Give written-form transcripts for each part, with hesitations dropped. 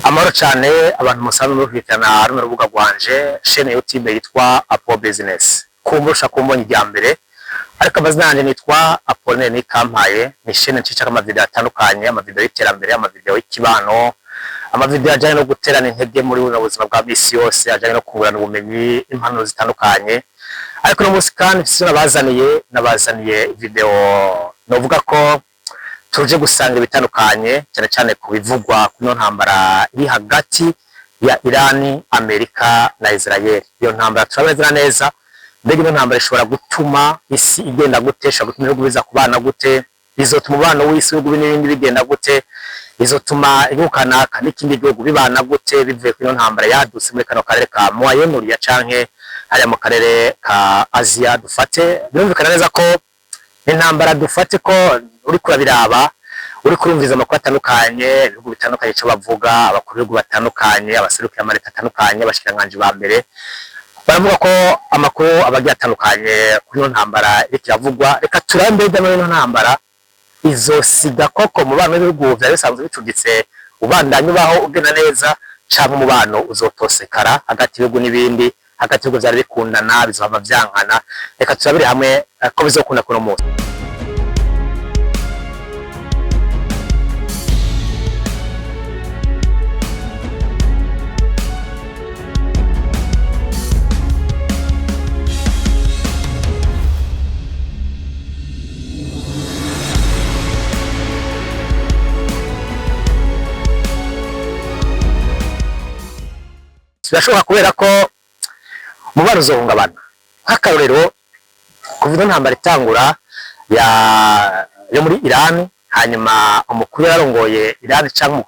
Amaro cyane abantu musanzwe mukurikirana runo rubuga rwanje chaîne YouTube yitwa Apo Business. Kumbusha kumbonye ijya mbere ariko amazina yanjye nitwa Apone ni Kampaye, ni chaîne ncica ama video atandukanye, ama video y'iterambere, ama video y'ikibano, ama video ajyanye no guterana intege muri buno buzima bwa bisi yose, ajyanye no kungurana ubumenyi, impano zitandukanye. Ariko no munsi kandi nabazaniye video novuga ko tuje gusanga ibitandukanye cyane cyane kubivugwa kuno ntambara iri hagati ya Iran, Amerika na Israel. Iyo ntambara turabezera neza, mbega iyo ntambara ishobora gutuma isi igenda gutesha, gutuma ibihugu biza kubana gute, izotuma umubano w'isi w'ibihugu n'ibindi bigenda gute, izotuma ihukanaka n'ikindi gihugu bibana gute bivuye kuri iyo ntambara yadutse muri kano karere ka Moyen-Orient canke hariya mu karere ka Asia. Dufate birumvikana neza ko intambara dufate ko uri kurabiraba, uri kurumviza amakuru atandukanye, ibihugu bitandukanye cyo bavuga, abakuru b'ibihugu batandukanye, abaserukira amareta atandukanye, abashikiranganje ba mbere baravuga ko amakuru abagiye atandukanye kuri iyo ntambara ikiravugwa. Reka turambe muri iyo ntambara izosiga koko mu bana b'ibihugu bya bisanzwe bitugitse ubandanye ubaho ugena neza, cyangwa umubano uzotosekara hagati y'ibihugu n'ibindi, hagati y'ibihugu byari bikundana bizaba byankana. Reka turabire hamwe ko bizokunda kuno munsi. Birashoboka kubera ko umubano uzohungabana. Nk'akarorero kuva iyo ntambara itangura yo muri Iran, hanyuma umukuru yarongoye Iran cyangwa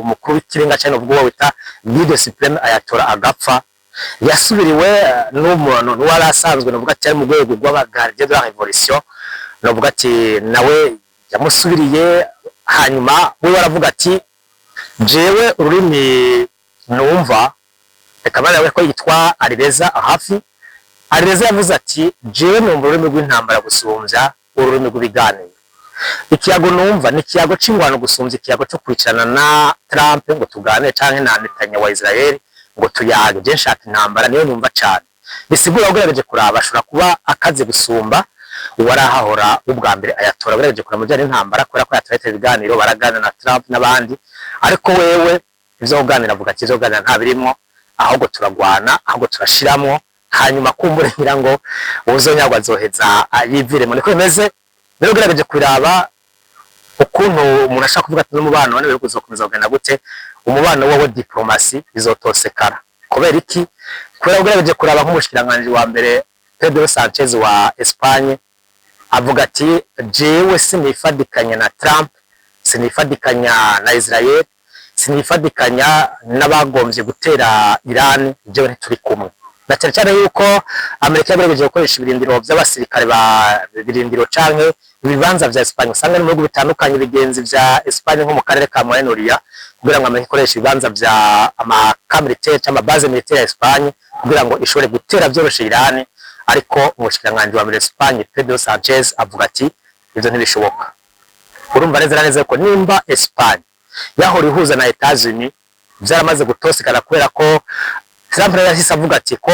umukuru w'ikirenga cyane ubwo wita leader supreme ayatora agapfa, yasubiriwe n'umuntu wari asanzwe novuga ati ari mu rwego rw'abagardien de la révolution, novuga ati nawe yamusubiriye. Hanyuma we waravuga ati jewe ururimi numva ekabara ko yitwa Alireza hafi. Alireza yavuze ati jewe numva ururimi rw'intambara gusumvya ururimi rw'ibiganiro. Ikiyago numva ni ikiyago c'ingwano gusumvya ikiyago cyo kwicarana na Trump ngo tugane canke na Netanyahu wa Israel ngo tuyage. Je nshaka intambara niyo numva cyane. Bisigura ugerageje kuraba ashobora kuba akaze gusumba uwarahahora ubwa mbere ayatora, ugerageje kuraba mu byari intambara kubera ko yatarete ibiganiro, baragana na Trump n'abandi. Ariko wewe ivyo kuganira avuga ati ivyo kuganira nta birimo, ahubwo turagwana, ahubwo turashiramo, hanyuma kumbure ngira ngo uzonyagwa zoheza yivire mu niko bimeze. Rero ugerageje kuraba ukuntu umuntu ashaka kuvuga ati n'umubano wane bihugu uzokomeza kugenda gute, umubano wowe diplomasi bizotosekara. Kubera iki? Kubera ugerageje kuraba nk'umushikiranganje wa mbere Pedro Sanchez wa Espagne avuga ati jewe sinifadikanya na Trump, sinifadikanya na Israel, sinifadikanya n'abagombye gutera Iran, jewe ntituri kumwe. Na cyane yuko Amerika yagerageje gukoresha ibirindiro by'abasirikare ba birindiro canke ibibanza vya Espagne, usanga mu bihugu bitandukanye bigenzi vya Espagne nko mu karere ka Moyen-Orient, kugira ngo Amerika ikoreshe ibibanza vya amakamilitaire cyangwa base militaire ya Espagne kugira ngo ishobore gutera byoroshe Iran. Ariko umushikiranganje wa Espagne Pedro Sanchez avuga ati ivyo ntibishoboka. Urumva neza ko nimba Espagne yahora ihuza na Etats-Unis byaramaze gutosekana kubera ko Trump yahise avuga ati ko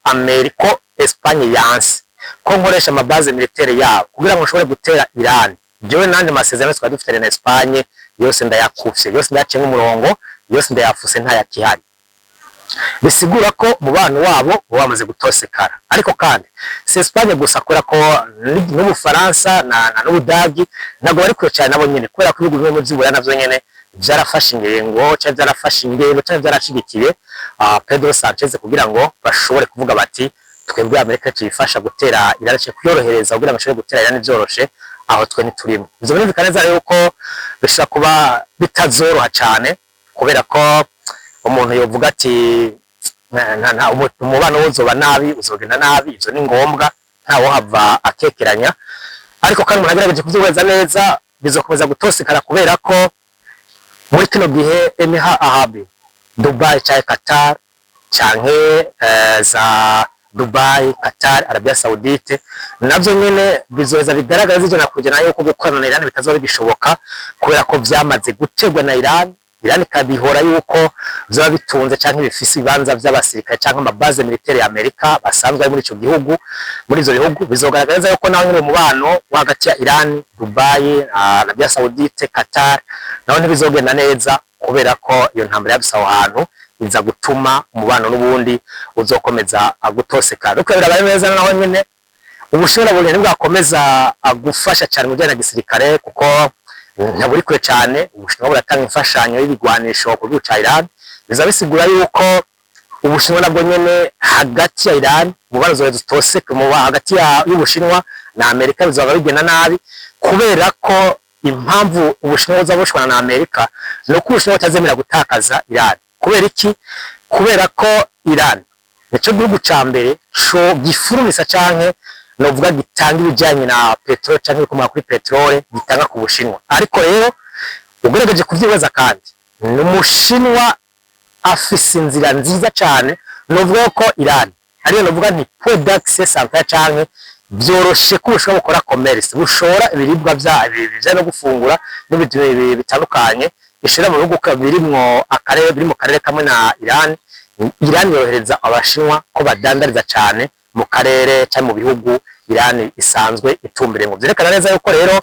Amerika Espagne yanse ko nkoresha amabaze militaire yabo kugira ngo ushobore gutera Iran. Jewe nanje masezerano twari dufite na Espagne yose ndayakufye, yose ndacenga umurongo, yose ndayafuse nta yakihari. Bisigura ko mubano wabo wamaze gutosekara. Ariko kandi si Espagne gusa kubera ko n'Ubufaransa na n'Ubudagi ntabwo bari kure cyane nabo nyene, kubera ko ibihugu bimwe by'Uburaya navyo nyene byarafashe ingengo cyangwa byarafashe ingendo cyangwa byarashigikiye Pedro Sanchez kugira ngo bashobore kuvuga bati twebwe Amerika tuyifasha gutera Iran, cyo kuyorohereza kugira ngo bashobore gutera Iran byoroshe, aho twe niturimo. Ivyo birumvikana neza rero ko bishobora kuba bitazoroha cyane, kubera ko umuntu yovuga ati umubano uzoba nabi, uzogenda nabi, ivyo ni ngombwa ntawo hava akekeranya. Ariko kandi umuntu agerageje kuvyihweza neza bizokomeza gutosekana, kubera ko muri kino gihe Emiha Arabi, Dubai cyangwa Qatar canke za Dubai, Qatar, Arabia Saudite navyo nyene bizoza bigaragaza ivyo nakujana yuko gukorana na Iran bitazoba bishoboka, kubera ko vyamaze gutegwa na Iran. Iran kabihora yuko byaba bitunze cyangwa bifise ibibanza by'abasirikare cyangwa amabaze militaire ya Amerika basanzwe muri ico gihugu, muri izo bihugu bizogaragaza yuko naho nyine umubano hagati ya Iran, Dubai, Arabia Saudite, Qatar naho ntibizogenda neza, kubera ko iyo ntambara yabisaho hantu iza gutuma umubano n'ubundi uzokomeza agutosekana. Uko birabaye neza naho nyine Ubushinwa buri bwakomeza agufasha cyane mu bijyanye na gisirikare, kuko ntaburi kure cyane. Ubushinwa buratanga imfashanyo y'ibigwanisho ku gihugu cya Iran, biza bisigura yuko Ubushinwa nabwo nyene hagati ya Iran umubano uzotoseka mu hagati y'Ubushinwa na Amerika bizoba bigenda nabi, kubera ko impamvu Ubushinwa buzabushwana na Amerika no Ubushinwa butazemera gutakaza Iran. Kubera iki? Kubera ko Iran nico gihugu ca mbere co gifurumisa canke novuga gitanga ibijanye na petrol canke kuma kuri petrole gitanga ku Bushinwa. Ariko rero ugerageje kuvyibaza kandi n'Umushinwa afise inzira nziza cyane, novuga ko Iran ariyo novuga nti point d'accès central canke byoroshe ko Ubushinwa bukora commerce, bushora ibiribwa bya no gufungura n'ibintu bitandukanye bishira mu bihugu birimwo akarere, biri mu karere kamwe na Iran. Iran yohereza Abashinwa ko badandariza cyane mu karere cyangwa mu bihugu Iran isanzwe itumbire ngo byerekana neza yuko rero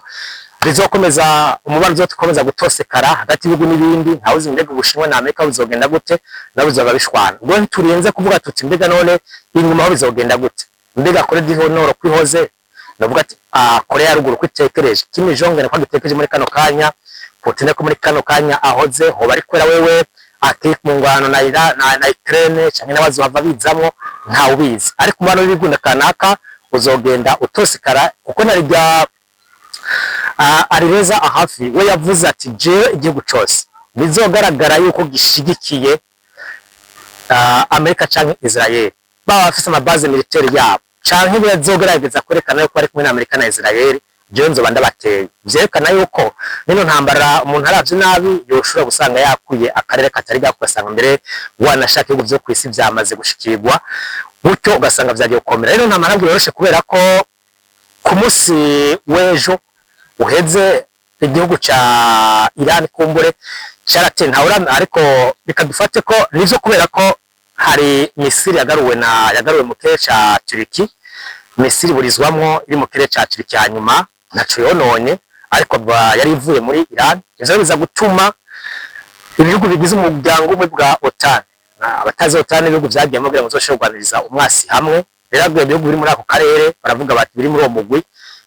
bizokomeza umubano uzokomeza gutosekara hagati y'ibihugu n'ibindi. Ntawe uzi mbega Ubushinwa na Amerika bizogenda gute, nabo bizoba bishwana. Ubwo ntiturinze kuvuga tuti mbega none inyuma aho bizogenda gute, mbega Korea du Nord kwihoze navuga ati Korea ya ruguru kwitekereje Kim Jong Un ko gitekereje muri kano kanya, Putin ko muri kano kanya ahoze ho bari kwera wewe ati mu ngwano na Ukraine cyangwa n'abazova bizamwo ntawe ubizi. Ariko umubano w'ibigunda kanaka uzogenda utosekara, kuko narijya Arireza Ahafi we yavuze ati je igihugu cyose bizogaragara yuko gishigikiye Amerika canke Israel baba bafise amabaze militaire yabo canke bizogerageza kwerekana yuko bari kumwe na Amerika na Israel, je nzoba ndabateye. Vyerekana yuko nino ntambara umuntu aravye nabi yoshobora gusanga yakuye akarere katari gakusanga mbere wanashaka ibihugu vyo kwisi vyamaze gushikirwa, gutyo ugasanga vyagiye gukomera. Rero ntambara ntabwo yoroshe, kubera ko ku munsi w'ejo uheze igihugu ca Iran kumbure cyarateye ntawura, ariko bikadufate ko nivyo, kubera ko hari Misiri yagaruwe mu kirere ca Turiki. Misiri burizwamwo iri mu kirere ca Turiki, hanyuma naco yononye, ariko yari ivuye muri Iran. Ivyo biza gutuma ibihugu bigize umuryango umwe bwa OTAN, abatazi OTAN ibihugu vyagiyemo kugira ngo zoshobore kurwaniriza umwasi hamwe. Rero ibihugu biri muri ako karere baravuga bati biri muri uwo mugwi,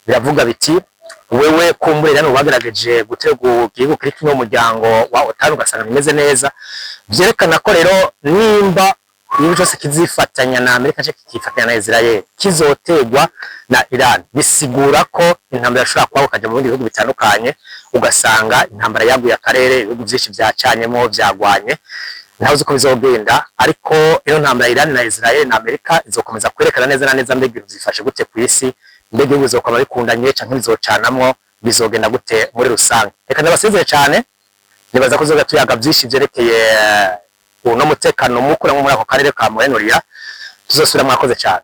biravuga biti wewe kumbure rero bagerageje gutega igihugu kiri kimwe mu muryango wa OTAN ugasanga bimeze neza. Vyerekana ko rero nimba igihugu cyose kizifatanya na Amerika cyangwa kikifatanya na Israel kizotegwa na Iran, bisigura ko intambara ishobora kuba ukajya mu bindi bihugu bitandukanye, ugasanga intambara yaguye akarere, ibihugu byinshi byacanyemo byagwanye, ntawe uzi ko bizogenda. Ariko iyo ntambara Iran na Israel na Amerika izokomeza kwerekana neza na neza mbega bizifashe gute ku isi, mbega bizokoma bikundanye canke bizocanamwo, bizogenda gute muri rusange. Reka ndabasezeye cyane, nibaza ko zoga tuyaga byinshi byerekeye uno mutekano mukura muri ako karere ka Moyen-Orient. Tuzosubira mwakoze cyane.